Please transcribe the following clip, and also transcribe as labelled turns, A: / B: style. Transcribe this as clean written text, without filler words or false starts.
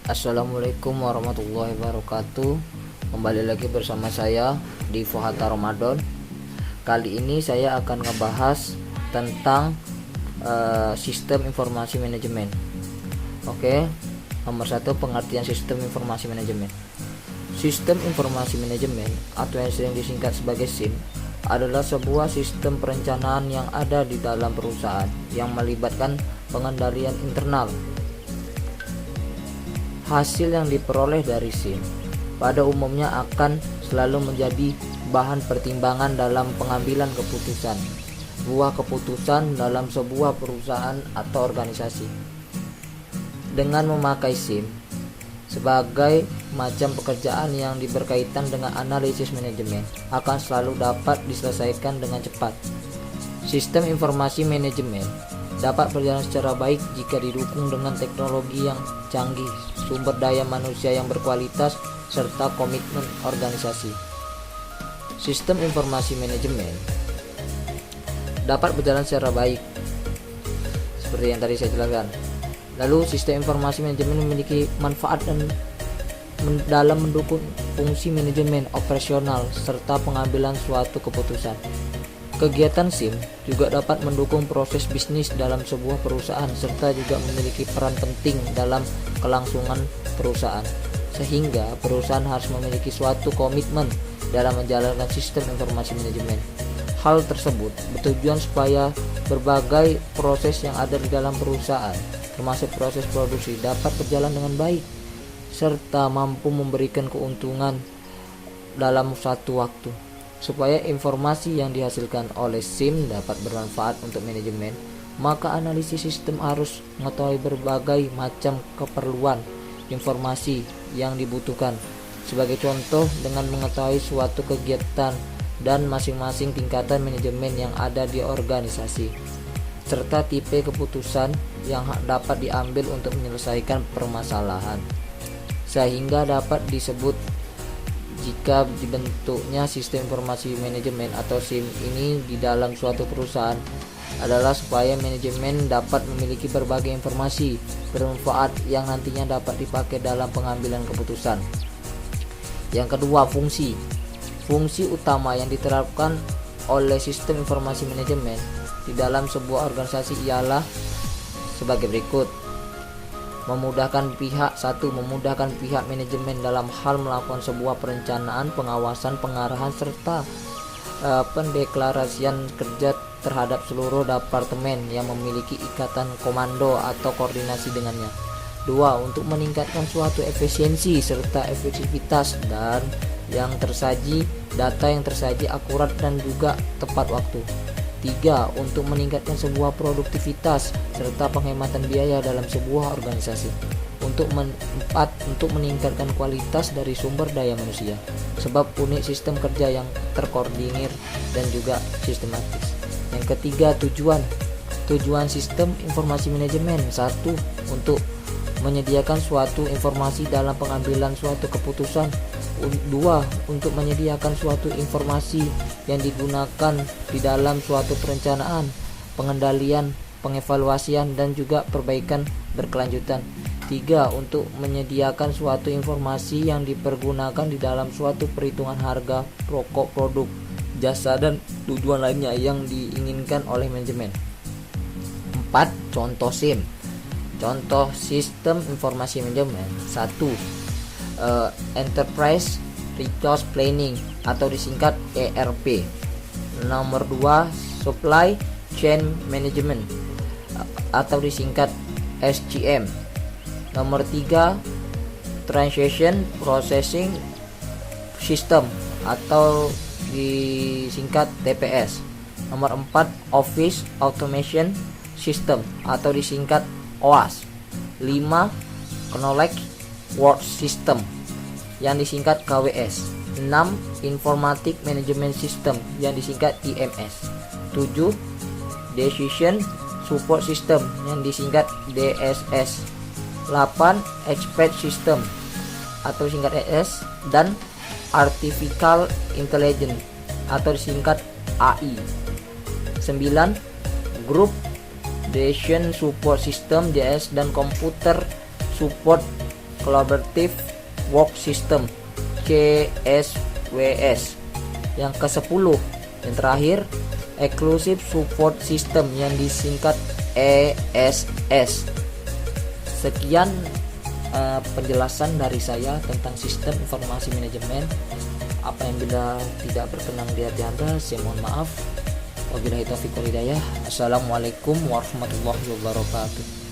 A: Assalamualaikum warahmatullahi wabarakatuh. Kembali lagi bersama saya di Fuhata Ramadan. Kali ini saya akan ngebahas tentang sistem informasi manajemen. Oke, nomor 1, pengertian sistem informasi manajemen. Sistem informasi manajemen atau yang sering disingkat sebagai SIM adalah sebuah sistem perencanaan yang ada di dalam perusahaan yang melibatkan pengendalian internal. Hasil yang diperoleh dari SIM pada umumnya akan selalu menjadi bahan pertimbangan dalam pengambilan keputusan, buah keputusan dalam sebuah perusahaan atau organisasi. Dengan memakai SIM sebagai macam pekerjaan yang berkaitan dengan analisis manajemen akan selalu dapat diselesaikan dengan cepat. Sistem informasi manajemen dapat berjalan secara baik jika didukung dengan teknologi yang canggih, sumber daya manusia yang berkualitas, serta komitmen organisasi. Sistem informasi manajemen dapat berjalan secara baik seperti yang tadi saya jelaskan. Lalu sistem informasi manajemen memiliki manfaat dalam mendukung fungsi manajemen operasional serta pengambilan suatu keputusan. Kegiatan SIM juga dapat mendukung proses bisnis dalam sebuah perusahaan serta juga memiliki peran penting dalam kelangsungan perusahaan, sehingga perusahaan harus memiliki suatu komitmen dalam menjalankan sistem informasi manajemen. Hal tersebut bertujuan supaya berbagai proses yang ada di dalam perusahaan, termasuk proses produksi, dapat berjalan dengan baik serta mampu memberikan keuntungan dalam satu waktu. Supaya informasi yang dihasilkan oleh SIM dapat bermanfaat untuk manajemen, maka analisis sistem harus mengetahui berbagai macam keperluan informasi yang dibutuhkan. Sebagai contoh, dengan mengetahui suatu kegiatan dan masing-masing tingkatan manajemen yang ada di organisasi, serta tipe keputusan yang dapat diambil untuk menyelesaikan permasalahan, sehingga dapat disebut jika dibentuknya sistem informasi manajemen atau SIM ini di dalam suatu perusahaan adalah supaya manajemen dapat memiliki berbagai informasi bermanfaat yang nantinya dapat dipakai dalam pengambilan keputusan. Yang kedua, fungsi. Fungsi utama yang diterapkan oleh sistem informasi manajemen di dalam sebuah organisasi ialah sebagai berikut. Memudahkan pihak manajemen dalam hal melakukan sebuah perencanaan, pengawasan, pengarahan serta pendeklarasian kerja terhadap seluruh departemen yang memiliki ikatan komando atau koordinasi dengannya. 2. Untuk meningkatkan suatu efisiensi serta efektivitas dan data yang tersaji akurat dan juga tepat waktu. 3. Untuk meningkatkan sebuah produktivitas serta penghematan biaya dalam sebuah organisasi. 4. Untuk meningkatkan kualitas dari sumber daya manusia, sebab unit sistem kerja yang terkoordinir dan juga sistematis. Yang ketiga, tujuan sistem informasi manajemen. 1. Untuk menyediakan suatu informasi dalam pengambilan suatu keputusan. 2. Untuk menyediakan suatu informasi yang digunakan di dalam suatu perencanaan, pengendalian, pengevaluasian dan juga perbaikan berkelanjutan. 3. Untuk menyediakan suatu informasi yang dipergunakan di dalam suatu perhitungan harga, pokok produk, jasa dan tujuan lainnya yang diinginkan oleh manajemen. 4. Contoh SIM. Contoh sistem informasi manajemen. 1. Enterprise Resource Planning atau disingkat ERP. Nomor 2, Supply Chain Management atau disingkat SCM. Nomor 3, Transaction Processing System atau disingkat TPS. Nomor 4, Office Automation System atau disingkat OAS. 5, Knowledge Work System yang disingkat KWS. 6. Informatic Management System yang disingkat IMS. 7. Decision Support System yang disingkat DSS. 8. Expert System atau disingkat ES dan Artificial Intelligence atau disingkat AI. 9. Group Decision Support System JS dan Computer Support Collaborative Work System CSWS. Yang ke-10 yang terakhir, Exclusive Support System yang disingkat ESS. Sekian penjelasan dari saya tentang sistem informasi manajemen. Apa yang bila tidak berkenan di hati Anda, saya mohon maaf. Wabillahi taufiq wal hidayah. Assalamualaikum warahmatullahi wabarakatuh.